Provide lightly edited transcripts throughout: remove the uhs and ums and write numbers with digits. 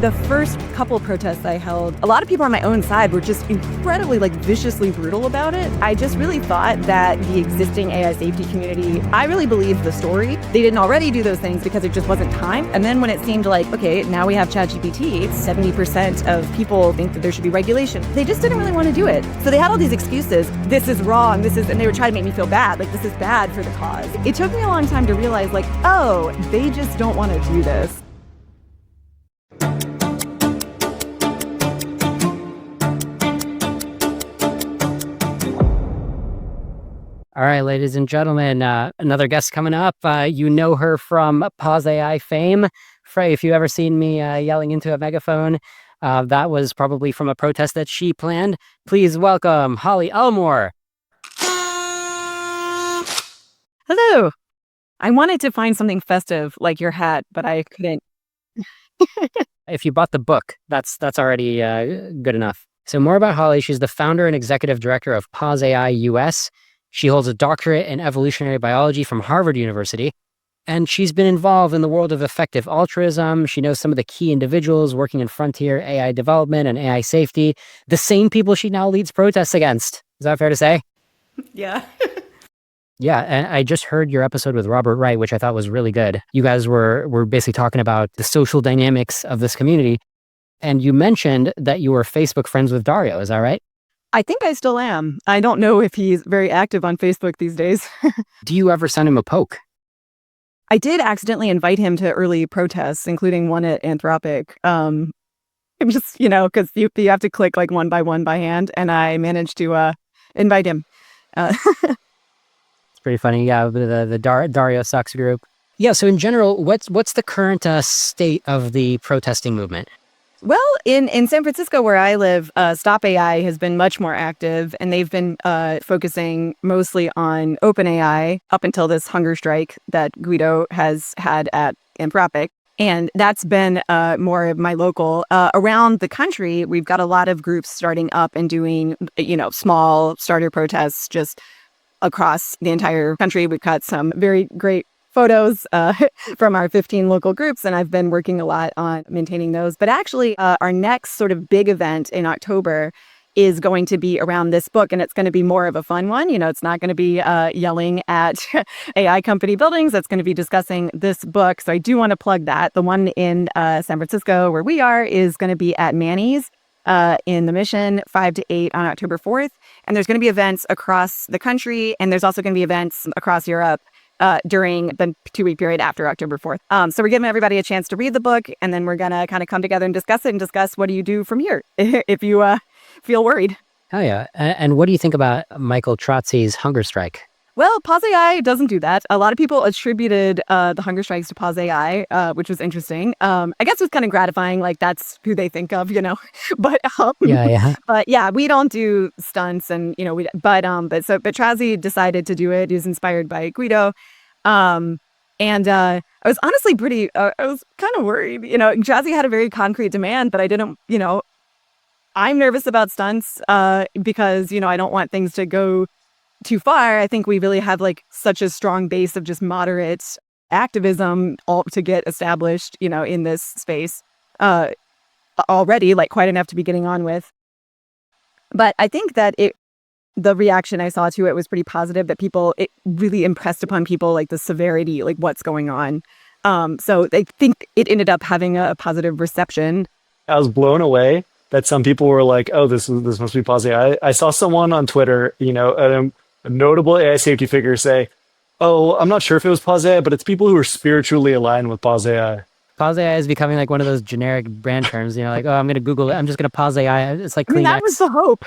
The first couple protests I held, a lot of people on my own side were just incredibly viciously brutal about it. I just really thought that the existing AI safety community, I really believed the story. They didn't already do those things because it just wasn't time. And then when it seemed like, okay, now we have ChatGPT, 70% of people think that there should be regulation. They just didn't really want to do it. So they had all these excuses. This is wrong. And they were trying to make me feel bad. This is bad for the cause. It took me a long time to realize oh, they just don't want to do this. All right, ladies and gentlemen, another guest coming up. You know her from PauseAI fame. Frey, if you've ever seen me yelling into a megaphone, that was probably from a protest that she planned. Please welcome Holly Elmore. Hello. I wanted to find something festive like your hat, but I couldn't. If you bought the book, that's already good enough. So more about Holly. She's the founder and executive director of PauseAI US. She holds a doctorate in evolutionary biology from Harvard University, and she's been involved in the world of effective altruism. She knows some of the key individuals working in frontier AI development and AI safety, the same people she now leads protests against. Is that fair to say? Yeah. Yeah, and I just heard your episode with Robert Wright, which I thought was really good. You guys were basically talking about the social dynamics of this community, and you mentioned that you were Facebook friends with Dario. Is that right? I think I still am. I don't know if he's very active on Facebook these days. Do you ever send him a poke? I did accidentally invite him to early protests, including one at Anthropic. Just, because you have to click one by hand, and I managed to invite him. It's pretty funny. Yeah, the Dario Sucks group. Yeah, so in general, what's the current state of the protesting movement? Well, in San Francisco, where I live, Stop AI has been much more active, and they've been focusing mostly on OpenAI up until this hunger strike that Guido has had at Anthropic. And that's been more of my local. Around the country, we've got a lot of groups starting up and doing, small starter protests just across the entire country. We've got some very great photos from our 15 local groups, and I've been working a lot on maintaining those. But actually, our next sort of big event in October is going to be around this book, and it's going to be more of a fun one. It's not going to be yelling at AI company buildings. It's going to be discussing this book. So I do want to plug that. The one in San Francisco, where we are, is going to be at Manny's in the Mission, 5 to 8 on October 4th. And there's going to be events across the country, and there's also going to be events across Europe during the 2-week period after October 4th. So we're giving everybody a chance to read the book, and then we're going to kind of come together and discuss it and discuss what do you do from here if you feel worried. Oh, yeah. And what do you think about Michael Trotzi's hunger strike? Well, PauseAI doesn't do that. A lot of people attributed the hunger strikes to PauseAI, which was interesting. I guess it was kind of gratifying, that's who they think of, But yeah. But yeah, we don't do stunts, and but Trotzi decided to do it. He was inspired by Guido, and I was honestly I was kind of worried. Trotzi had a very concrete demand, but I didn't. I'm nervous about stunts because I don't want things to go too far. I think we really have such a strong base of just moderate activism all to get established, in this space already, quite enough to be getting on with. But I think that the reaction I saw to it was pretty positive, that it really impressed upon people the severity, what's going on. So I think it ended up having a positive reception. I was blown away that some people were like, oh, this must be PauseAI. I saw someone on Twitter, a notable AI safety figure say, oh, I'm not sure if it was PauseAI, but it's people who are spiritually aligned with PauseAI. PauseAI is becoming one of those generic brand terms, oh, I'm going to Google it. I'm just going to PauseAI. It's like Kleenex. That was the hope.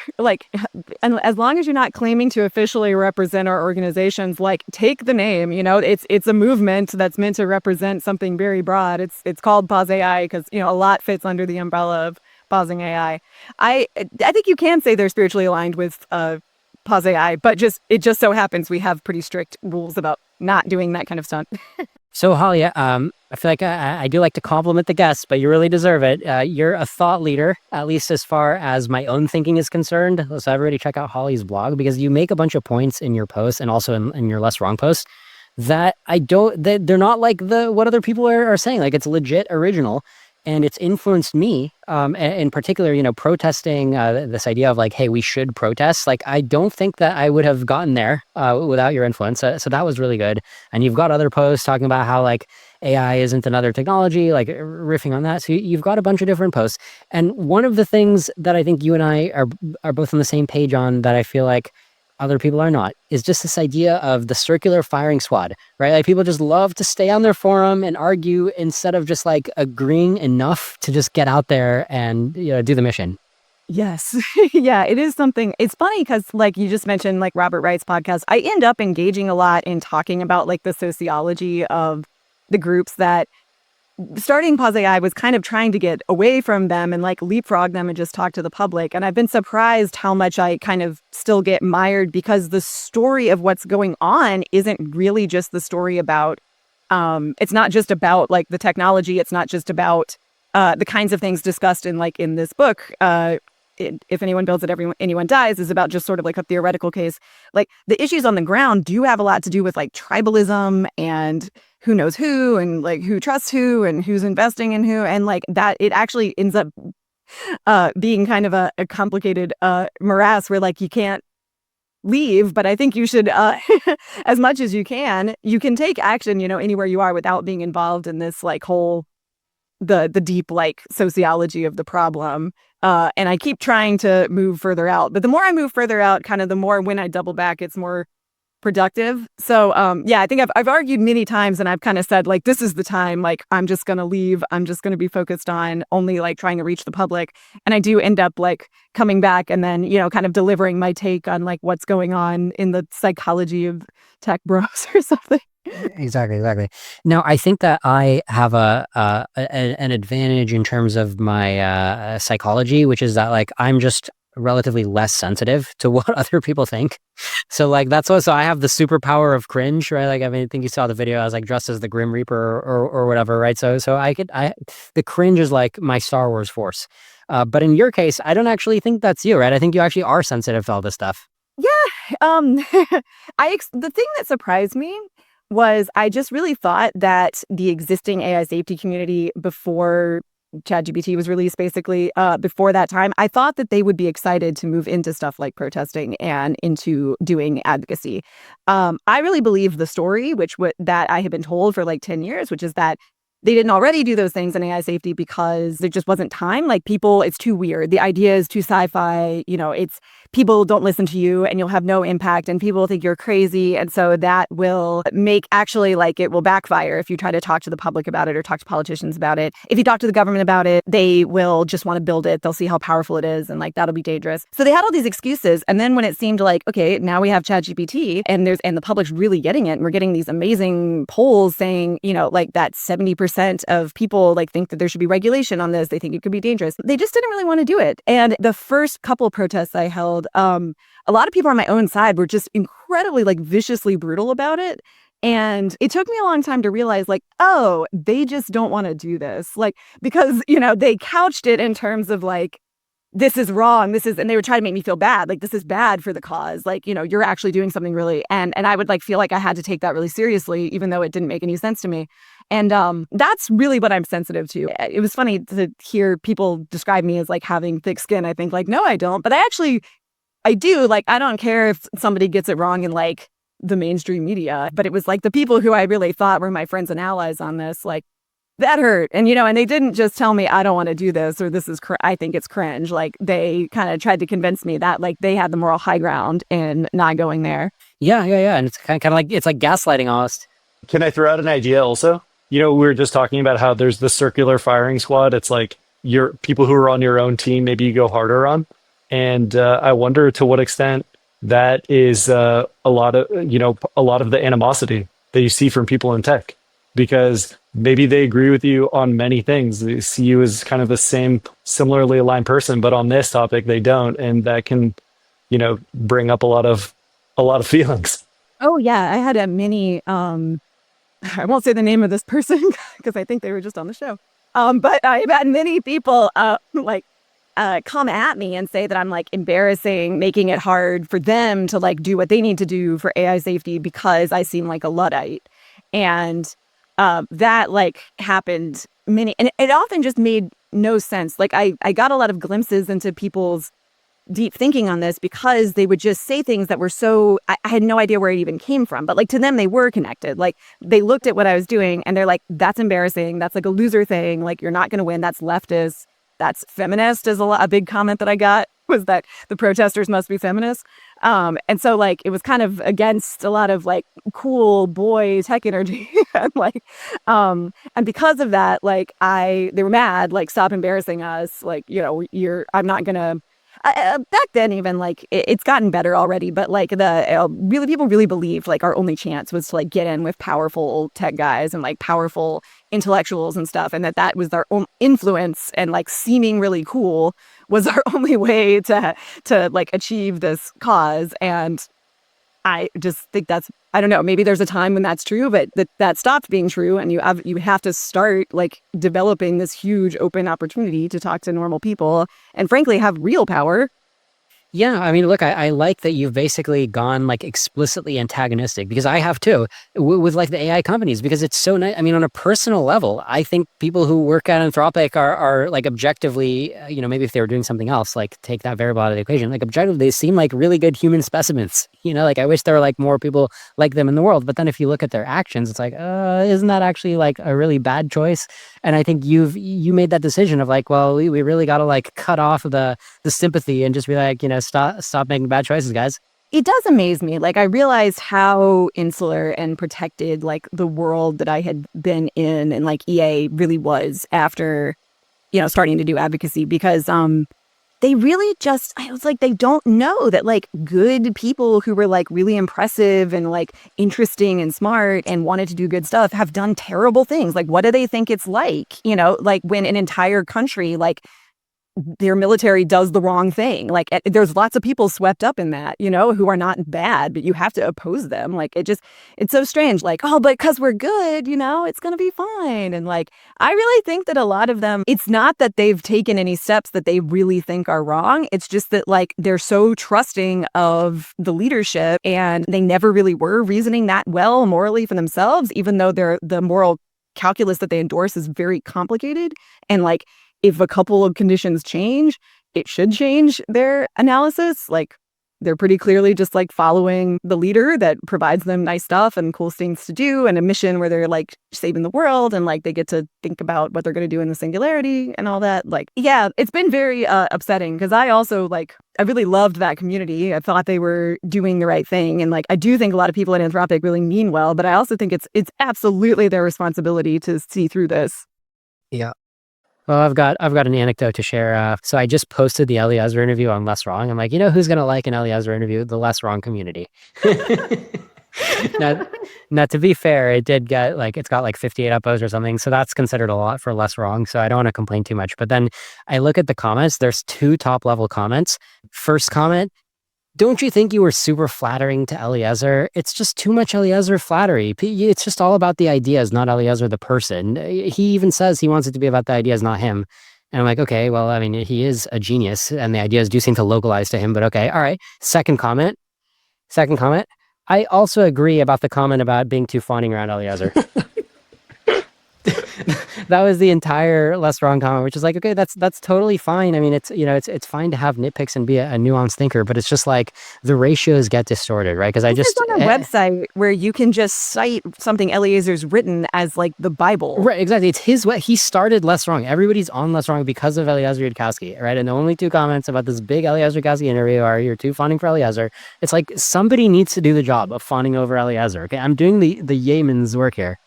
And as long as you're not claiming to officially represent our organizations, take the name, it's a movement that's meant to represent something very broad. It's called PauseAI because, a lot fits under the umbrella of pausing AI. I think you can say they're spiritually aligned with PauseAI, but it just so happens we have pretty strict rules about not doing that kind of stunt. So Holly, I feel like I do like to compliment the guests, but you really deserve it. You're a thought leader, at least as far as my own thinking is concerned. So everybody check out Holly's blog, because you make a bunch of points in your posts and also in your LessWrong posts that they're not like what other people are saying. It's legit original. And it's influenced me, in particular, protesting this idea of like, hey, we should protest. Like, I don't think that I would have gotten there without your influence. So that was really good. And you've got other posts talking about how like AI isn't another technology, like riffing on that. So you've got a bunch of different posts. And one of the things that I think you and I are both on the same page on that I feel like other people are not, is just this idea of the circular firing squad, right? Like people just love to stay on their forum and argue instead of just like agreeing enough to just get out there and do the mission. Yes. Yeah, it is something. It's funny because like you just mentioned like Robert Wright's podcast, I end up engaging a lot in talking about like the sociology of the groups that starting PauseAI was kind of trying to get away from them and like leapfrog them and just talk to the public. And I've been surprised how much I kind of still get mired because the story of what's going on isn't really just the story about, it's not just about like the technology. It's not just about the kinds of things discussed in like in this book. If anyone builds it, anyone dies is about just sort of like a theoretical case. Like the issues on the ground do have a lot to do with like tribalism and who knows who and like who trusts who and who's investing in who. And like that, it actually ends up being kind of a complicated morass where like you can't leave. But I think you should, as much as you can take action, anywhere you are without being involved in this like whole the deep like sociology of the problem. And I keep trying to move further out. But the more I move further out, kind of the more when I double back, it's more productive. So yeah, I think I've argued many times and I've kind of said like, this is the time, like, I'm just going to leave. I'm just going to be focused on only like trying to reach the public. And I do end up like coming back and then, kind of delivering my take on like what's going on in the psychology of tech bros or something. Exactly. Now, I think that I have an advantage in terms of my psychology, which is that like I'm just relatively less sensitive to what other people think. So like that's what. So I have the superpower of cringe, right? Like I mean, I think you saw the video. I was like dressed as the Grim Reaper or whatever, right? So the cringe is like my Star Wars force. But in your case, I don't actually think that's you, right? I think you actually are sensitive to all this stuff. Yeah. The thing that surprised me was I just really thought that the existing AI safety community before ChatGPT was released, basically, before that time, I thought that they would be excited to move into stuff like protesting and into doing advocacy. I really believe the story, that I have been told for like 10 years, which is that they didn't already do those things in AI safety because there just wasn't time. Like people, it's too weird. The idea is too sci-fi. It's people don't listen to you and you'll have no impact and people think you're crazy. And so that will make actually like it will backfire if you try to talk to the public about it or talk to politicians about it. If you talk to the government about it, they will just want to build it. They'll see how powerful it is and like that'll be dangerous. So they had all these excuses. And then when it seemed like, okay, now we have ChatGPT and the public's really getting it and we're getting these amazing polls saying, like that 70% of people like think that there should be regulation on this. They think it could be dangerous. They just didn't really want to do it. And the first couple of protests I held, a lot of people on my own side were just incredibly like viciously brutal about it. And it took me a long time to realize like, oh, they just don't want to do this. Like, because, they couched it in terms of like, this is wrong. And they were trying to make me feel bad. Like, this is bad for the cause. Like, you're actually doing something really, and I would like feel like I had to take that really seriously, even though it didn't make any sense to me. And that's really what I'm sensitive to. It was funny to hear people describe me as like having thick skin. I think like, no, I don't. But I do. Like, I don't care if somebody gets it wrong in like the mainstream media. But it was like the people who I really thought were my friends and allies on this, like, that hurt. And, and they didn't just tell me, I don't want to do this or this is, I think it's cringe. Like they kind of tried to convince me that like they had the moral high ground in not going there. Yeah. And it's kind of like, it's like gaslighting almost. Can I throw out an idea also? We were just talking about how there's the circular firing squad. It's like your people who are on your own team, maybe you go harder on. And I wonder to what extent that is a lot of the animosity that you see from people in tech, because maybe they agree with you on many things. They see you as kind of the same, similarly aligned person, but on this topic they don't, and that can, bring up a lot of feelings. Oh yeah, I had a mini. I won't say the name of this person because I think they were just on the show. But I've had many people come at me and say that I'm like embarrassing, making it hard for them to like do what they need to do for AI safety because I seem like a Luddite. And that like happened many, and it often just made no sense. Like I got a lot of glimpses into people's deep thinking on this because they would just say things that were so, I had no idea where it even came from, but like to them, they were connected. Like they looked at what I was doing and they're like, that's embarrassing. That's like a loser thing. Like you're not going to win. That's leftist. That's feminist is a big comment that I got was that the protesters must be feminists. And so like, it was kind of against a lot of like cool boy tech energy. And like, and because of that, like they were mad, like, stop embarrassing us. Like, I'm not gonna, back then even like it's gotten better already, but like really people really believed like our only chance was to like get in with powerful tech guys and like powerful intellectuals and stuff, and that was their own influence, and like seeming really cool was our only way to like achieve this cause. And I just think I don't know, maybe there's a time when that's true, but that stopped being true, and you have to start like developing this huge open opportunity to talk to normal people and frankly have real power. Yeah, I mean, look, I like that you've basically gone like explicitly antagonistic, because I have too with like the AI companies, because it's so nice. I mean, on a personal level, I think people who work at Anthropic are like objectively, maybe if they were doing something else, like take that variable out of the equation, like objectively, they seem like really good human specimens. Like I wish there were like more people like them in the world. But then if you look at their actions, it's like, isn't that actually like a really bad choice? And I think you made that decision of like, well, we really got to like cut off the sympathy and just be like, stop making bad choices, guys. It does amaze me. Like I realized how insular and protected like the world that I had been in and like EA really was after, starting to do advocacy, because they really just, I was like, they don't know that like good people who were like really impressive and like interesting and smart and wanted to do good stuff have done terrible things. Like, what do they think it's like, like when an entire country, like their military does the wrong thing. Like there's lots of people swept up in that, who are not bad, but you have to oppose them. Like it's so strange. Like, oh, but because we're good, it's going to be fine. And like, I really think that a lot of them, it's not that they've taken any steps that they really think are wrong. It's just that like, they're so trusting of the leadership and they never really were reasoning that well morally for themselves, even though the moral calculus that they endorse is very complicated. And like, if a couple of conditions change, it should change their analysis. Like they're pretty clearly just like following the leader that provides them nice stuff and cool things to do, and a mission where they're like saving the world, and like they get to think about what they're going to do in the singularity and all that. Like, yeah, it's been very upsetting, because I also like, I really loved that community. I thought they were doing the right thing. And like, I do think a lot of people at Anthropic really mean well, but I also think it's absolutely their responsibility to see through this. Yeah. Well, I've got an anecdote to share. So I just posted the Eliezer interview on LessWrong. I'm like, who's gonna like an Eliezer interview? The LessWrong community. now, to be fair, it did get like, it's got like 58 upvotes or something. So that's considered a lot for LessWrong. So I don't want to complain too much. But then I look at the comments. There's 2 top level comments. First comment: don't you think you were super flattering to Eliezer? It's just too much Eliezer flattery. It's just all about the ideas, not Eliezer the person. He even says he wants it to be about the ideas, not him. And I'm like, okay, well, I mean, he is a genius and the ideas do seem to localize to him, but okay, all right. Second comment. I also agree about the comment about being too fawning around Eliezer. That was the entire LessWrong comment, which is like, okay, that's totally fine. I mean, it's fine to have nitpicks and be a nuanced thinker, but it's just like the ratios get distorted, right? Because I just on a website where you can just cite something Eliezer's written as like the Bible, right? Exactly. It's his way. He started LessWrong. Everybody's on LessWrong because of Eliezer Yudkowsky, right? And the only 2 comments about this big Eliezer Yudkowsky interview are, you're too fawning for Eliezer. It's like somebody needs to do the job of fawning over Eliezer. Okay, I'm doing the yeoman's work here.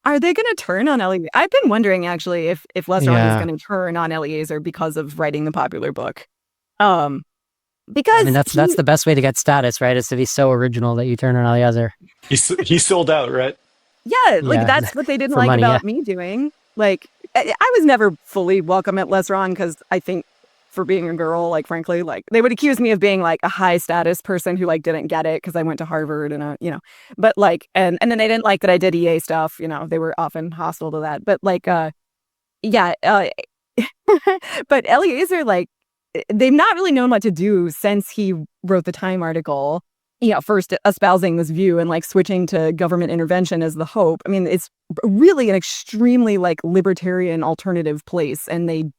Are they going to turn on Eliezer? I've been wondering actually if LessWrong is going to turn on Eliezer because of writing the popular book. Because I mean, that's the best way to get status, right? Is to be so original that you turn on Eliezer. He sold out, right? Yeah, like that's what they didn't like money, about me doing. Like I was never fully welcome at LessWrong, because I think for being a girl, like frankly, like they would accuse me of being like a high status person who like didn't get it because I went to Harvard and but like and then they didn't like that I did EA stuff. They were often hostile to that. But like but Eliezer, like they've not really known what to do since he wrote the Time article. first espousing this view and like switching to government intervention as the hope. I mean, it's really an extremely like libertarian alternative place, and you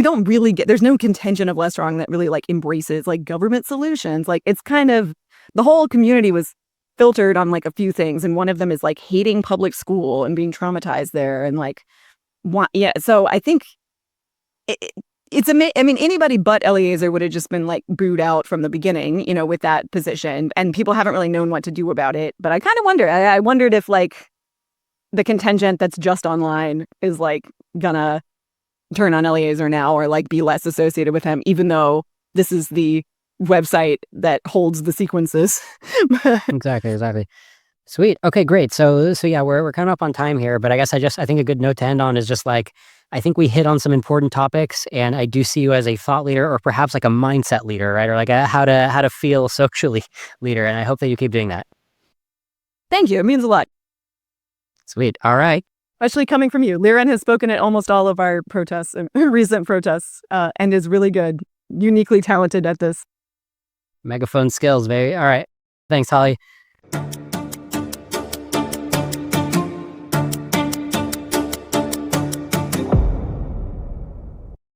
don't really get, there's no contention of LessWrong that really like embraces like government solutions. Like it's kind of, the whole community was filtered on like a few things, and one of them is like hating public school and being traumatized there, and like so I think it's I mean, anybody but Eliezer would have just been like booed out from the beginning, with that position, and people haven't really known what to do about it. But I kind of wonder, I wondered if like the contingent that's just online is like gonna turn on Eliezer now, or like be less associated with him, even though this is the website that holds the sequences. Exactly. Sweet. Okay, great. So yeah, we're kind of up on time here, but I guess I think a good note to end on is just like, I think we hit on some important topics, and I do see you as a thought leader, or perhaps like a mindset leader, right? Or like a how to feel socially leader. And I hope that you keep doing that. Thank you. It means a lot. Sweet. All right. Especially coming from you. Liren has spoken at almost all of our protests, recent protests, and is really good, uniquely talented at this. Megaphone skills, baby. All right. Thanks, Holly.